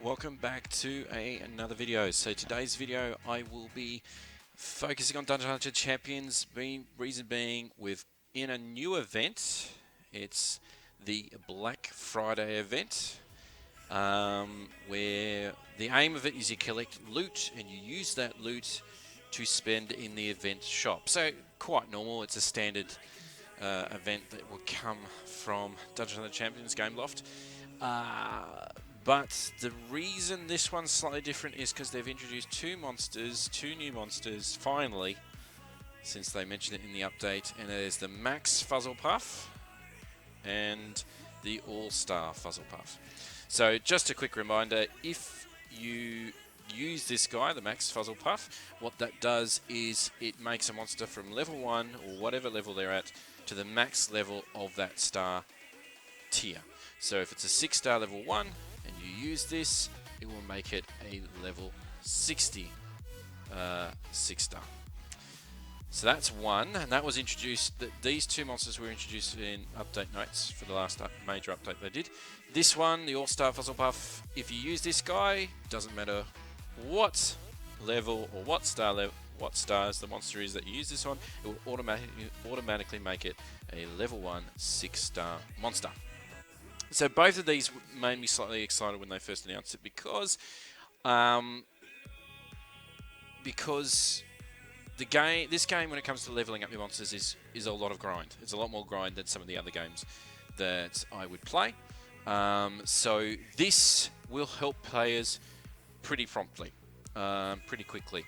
welcome back to another video. So today's video I will be focusing on Dungeon Hunter Champions, reason being in a new event. It's the Black Friday event, where the aim of it is you collect loot and you use that loot to spend in the event shop. So quite normal, it's a standard event that will come from Dungeon Hunter Champions Game Loft. But the reason this one's slightly different is because they've introduced two new monsters, finally, since they mentioned it in the update, and there's the Max Fuzzlepuff and the All-Starr Fuzzlepuff. So just a quick reminder, if you use this guy, the Max Fuzzlepuff, what that does is it makes a monster from level 1, or whatever level they're at, to the max level of that star tier. So if it's a 6-star level 1 and you use this, it will make it a level 60 6-star. So that's one, and that was introduced. These two monsters were introduced in update notes for the last major update they did. This one, the All-Starr Fuzzlepuff, if you use this guy, doesn't matter what level or what stars the monster is that you use this on, it will automatically make it a level 1 6-star monster. So both of these made me slightly excited when they first announced it because this game when it comes to leveling up your monsters is a lot of grind. It's a lot more grind than some of the other games that I would play. So this will help players pretty promptly, pretty quickly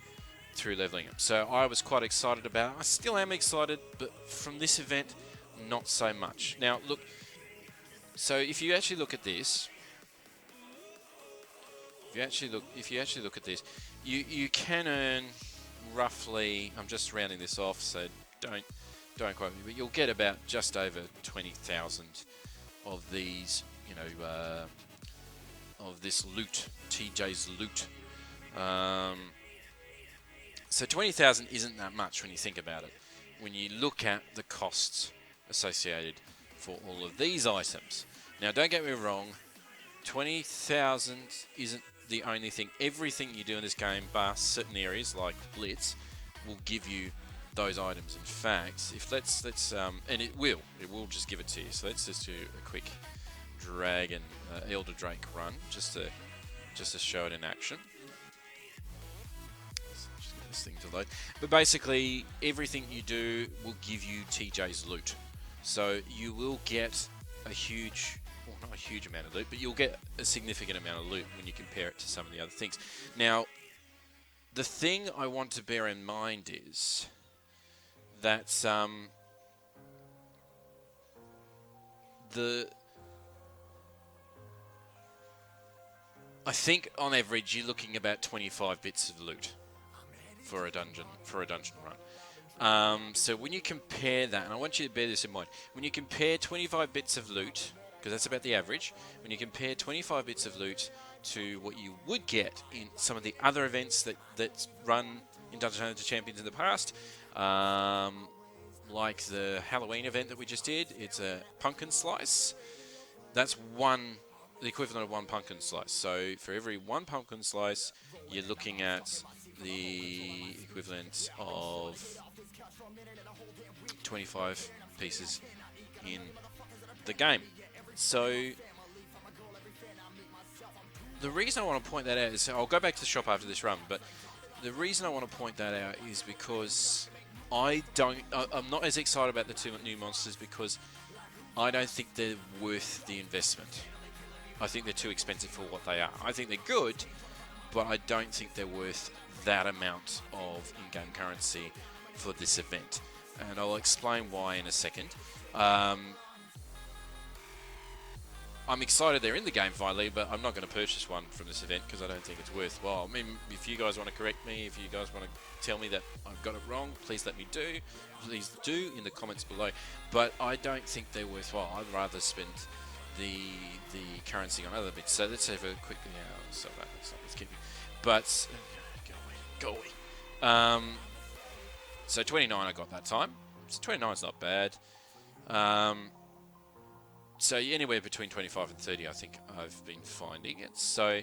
through leveling up. So I was quite excited about it. I still am excited, but from this event, not so much. Now look. So if you actually look at this, if you actually look at this, you can earn roughly. I'm just rounding this off, so don't quote me, but you'll get about just over 20,000 of these, of this loot, TJ's loot. So 20,000 isn't that much when you think about it. When you look at the costs associated for all of these items. Now don't get me wrong, 20,000 isn't the only thing. Everything you do in this game, bar certain areas like Blitz, will give you those items. In fact, if let's and it will just give it to you. So let's just do a quick Dragon Elder Drake run just to show it in action. Just get this thing to load. But basically, everything you do will give you TJ's loot. So you will get a huge, well, not a huge amount of loot, but you'll get a significant amount of loot when you compare it to some of the other things. Now, the thing I want to bear in mind is that I think on average you're looking about 25 bits of loot for a dungeon run. So when you compare that, and I want you to bear this in mind, when you compare 25 bits of loot, because that's about the average, when you compare 25 bits of loot to what you would get in some of the other events that run in Dungeon Hunter Champions in the past, like the Halloween event that we just did, it's a pumpkin slice. That's the equivalent of one pumpkin slice. So for every one pumpkin slice, you're looking at the equivalent of 25 pieces in the game. So the reason I want to point that out is, I'll go back to the shop after this run, but the reason I want to point that out is because I'm not as excited about the two new monsters because I don't think they're worth the investment. I think they're too expensive for what they are. I think they're good, but I don't think they're worth that amount of in-game currency for this event. And I'll explain why in a second. I'm excited they're in the game finally, but I'm not going to purchase one from this event because I don't think it's worthwhile. I mean, if you guys want to correct me, if you guys want to tell me that I've got it wrong, please let me do. Please do in the comments below. But I don't think they're worthwhile. I'd rather spend the currency on other bits. So let's have a quick. So let's keep it. But go away. So 29 I got that time. So 29 is not bad. So anywhere between 25 and 30 I think I've been finding it. So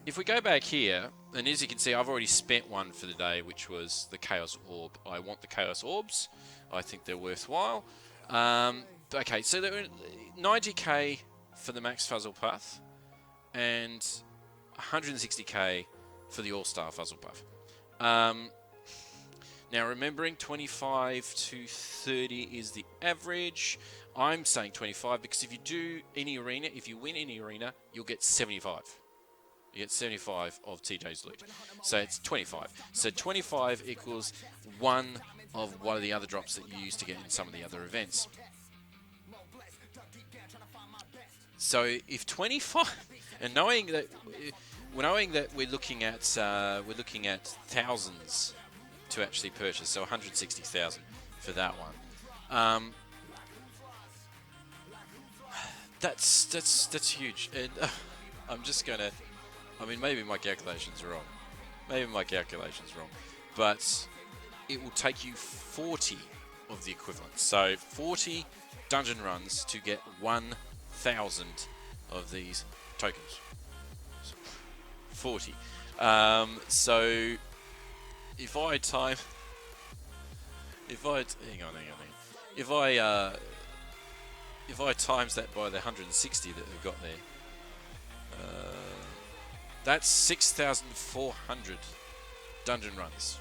if we go back here, and as you can see, I've already spent one for the day, which was the Chaos Orb. I want the Chaos Orbs. I think they're worthwhile. Okay, so there were 90k for the Max Fuzzlepuff and 160k for the All-Starr Fuzzlepuff. Now, remembering 25 to 30 is the average. I'm saying 25 because if you do any arena, if you win any arena, you'll get 75. You get 75 of TJ's loot. So it's 25. So 25 equals one of the other drops that you used to get in some of the other events. So if 25, and knowing that we're looking at thousands to actually purchase, so 160,000 for that one. That's huge, and I'm just gonna. I mean, maybe my calculations are wrong. But it will take you 40 of the equivalent. So 40 dungeon runs to get 1,000 of these tokens. 40. So if I time, if I times that by the 160 that they've got there, that's 6,400 dungeon runs.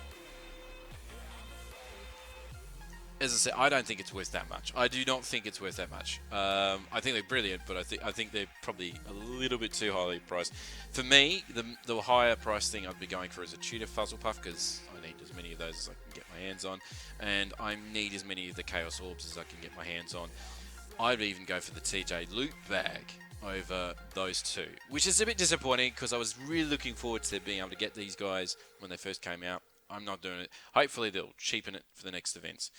As I said, I don't think it's worth that much. I do not think it's worth that much. I think they're brilliant, but I think they're probably a little bit too highly priced. For me, the higher price thing I'd be going for is a Tutor Fuzzlepuff, because I need as many of those as I can get my hands on, and I need as many of the Chaos Orbs as I can get my hands on. I'd even go for the TJ loot bag over those two, which is a bit disappointing because I was really looking forward to being able to get these guys when they first came out. I'm not doing it. Hopefully they'll cheapen it for the next events.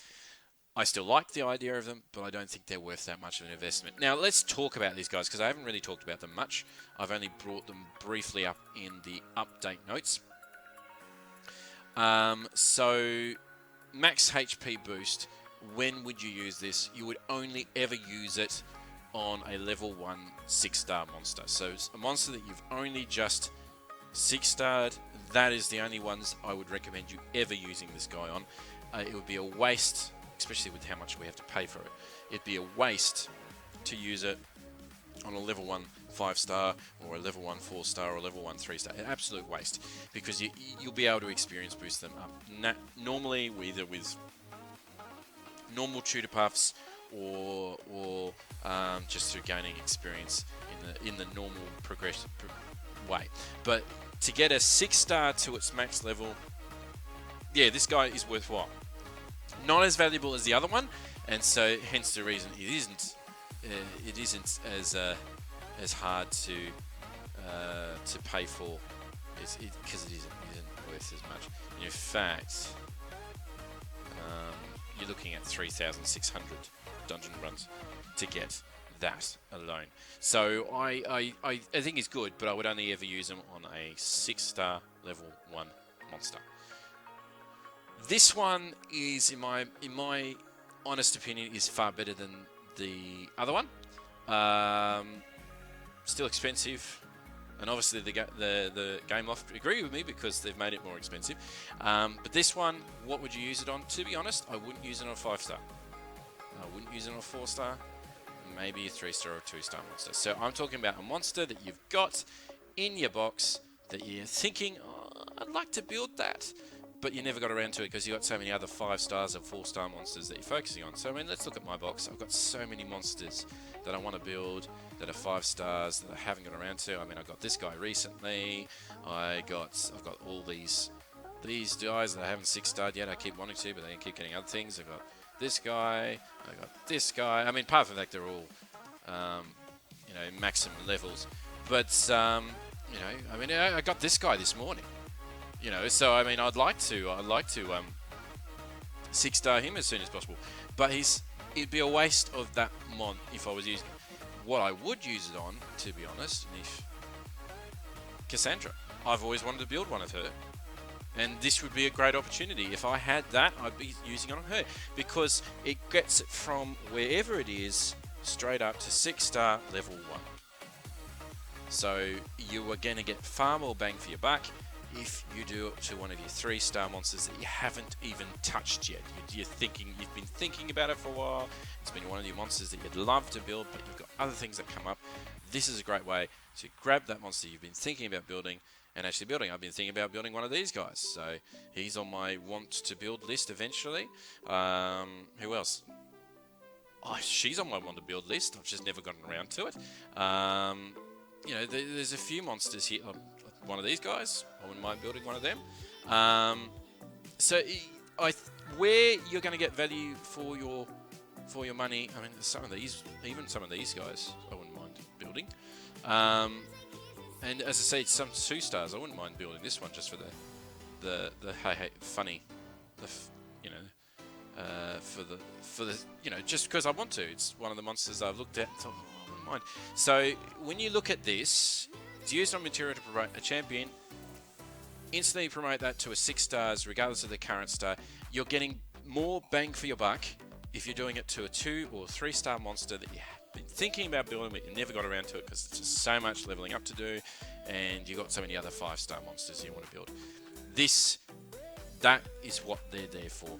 I still like the idea of them, but I don't think they're worth that much of an investment. Now let's talk about these guys because I haven't really talked about them much. I've only brought them briefly up in the update notes. So max HP boost, when would you use this? You would only ever use it on a level 1 6-star monster. So it's a monster that you've only just 6-starred. That is the only ones I would recommend you ever using this guy on. It would be a waste, especially with how much we have to pay for it. It'd be a waste to use it on a level 1 5-star or a level 1 4-star or a level 1 3-star. An absolute waste, because you'll be able to experience boost them up. Normally, either with normal tutor puffs or just through gaining experience in the normal progression way. But to get a 6-star to its max level, yeah, this guy is worthwhile. Not as valuable as the other one, and so hence the reason it isn't as hard to pay for, because it isn't worth as much. In fact, you're looking at 3,600 dungeon runs to get that alone. So I think it's good, but I would only ever use them on a 6-star level 1 monster. This one is, in my honest opinion, is far better than the other one. Still expensive, and obviously the Game Loft agree with me because they've made it more expensive. But this one, what would you use it on? To be honest, I wouldn't use it on a 5-star. I wouldn't use it on a 4-star. Maybe a 3-star or 2-star monster. So I'm talking about a monster that you've got in your box that you're thinking, oh, I'd like to build that, but you never got around to it because you've got so many other 5-stars or 4-star monsters that you're focusing on. So I mean, let's look at my box. I've got so many monsters that I want to build that are 5-stars that I haven't got around to. I mean, I got this guy recently. I've got all these guys that I haven't 6-starred yet. I keep wanting to, but then I keep getting other things. I've got this guy. I got this guy. I mean, apart from that, they're all maximum levels. But I mean, I got this guy this morning. So I mean, I'd like to 6-star him as soon as possible. But it'd be a waste of that mon if I was using it. What I would use it on, to be honest, is Cassandra. I've always wanted to build one of her. And this would be a great opportunity. If I had that, I'd be using it on her, because it gets it from wherever it is straight up to 6-star level 1. So you are going to get far more bang for your buck if you do it to one of your 3-star monsters that you haven't even touched yet. You've been thinking about it for a while. It's been one of your monsters that you'd love to build, but you've got other things that come up. This is a great way to grab that monster you've been thinking about building and actually building. I've been thinking about building one of these guys, so he's on my want to build list eventually. Who else? Oh, she's on my want to build list. I've just never gotten around to it. You know, there's a few monsters here. One of these guys, I wouldn't mind building one of them. So where you're going to get value for your money. I mean, even some of these guys, I wouldn't mind building. And as I say, some 2-stars, I wouldn't mind building this one just for the hey funny, for the just because I want to. It's one of the monsters I've looked at and thought, oh, I wouldn't mind. So when you look at this, it's used on material to promote a champion. Instantly promote that to a 6 stars, regardless of the current star. You're getting more bang for your buck if you're doing it to a 2 or 3-star monster that you have been thinking about building, but you never got around to it because it's just so much leveling up to do, and you've got so many other 5-star monsters you want to build. That is what they're there for.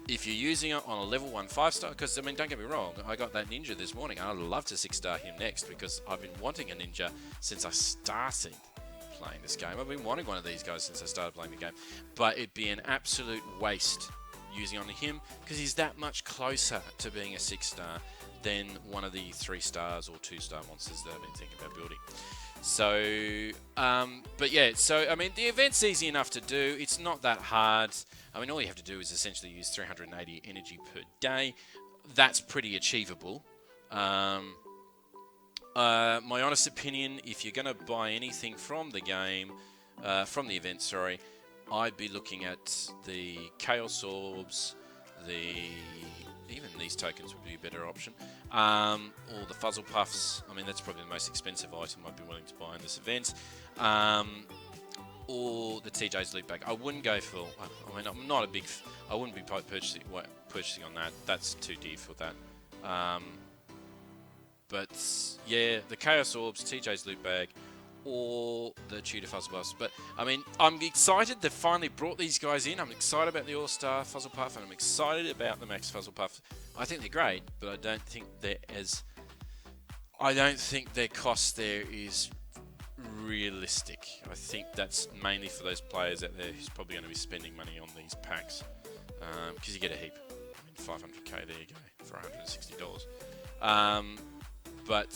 If you're using it on a level 1 5-star, because I mean, don't get me wrong, I got that ninja this morning. I'd love to 6-star him next because I've been wanting a ninja since I started playing this game. I've been wanting one of these guys since I started playing the game, but it'd be an absolute waste using on him because he's that much closer to being a 6-star than one of the 3 stars or 2-star monsters that I've been thinking about building. So, but yeah, so I mean, the event's easy enough to do. It's not that hard. I mean, all you have to do is essentially use 380 energy per day. That's pretty achievable. My honest opinion, if you're going to buy anything from the game, from the event, sorry, I'd be looking at the Chaos Orbs, even these tokens would be a better option, or the Fuzzlepuffs. I mean, that's probably the most expensive item I'd be willing to buy in this event. Or the TJ's loot bag. I wouldn't go for. I mean, I'm not a big. I wouldn't be purchasing on that. That's too dear for that. But yeah, the Chaos Orbs, TJ's loot bag, or the Tudor Fuzzlepuffs. But I mean, I'm excited they finally brought these guys in. I'm excited about the All-Starr Fuzzlepuff, and I'm excited about the Max Fuzzlepuff. I think they're great, but I don't think their cost there is realistic. I think that's mainly for those players out there who's probably going to be spending money on these packs because you get a heap. I mean, 500k, there you go, for $160. But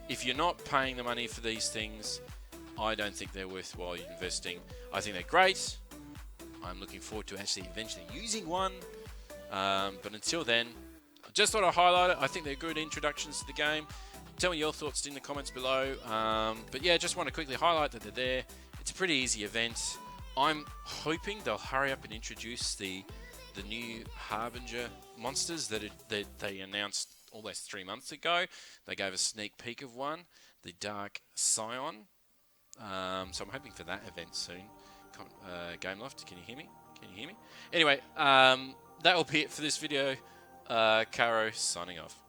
if you're not paying the money for these things, I don't think they're worthwhile investing. I think they're great. I'm looking forward to actually eventually using one. But until then, I just thought I'd highlight it. I think they're good introductions to the game. Tell me your thoughts in the comments below. But yeah, just want to quickly highlight that they're there. It's a pretty easy event. I'm hoping they'll hurry up and introduce the new Harbinger monsters that they announced almost 3 months ago. They gave a sneak peek of one, the Dark Scion. So I'm hoping for that event soon. Gameloft, can you hear me? Can you hear me? Anyway, that will be it for this video. Karo signing off.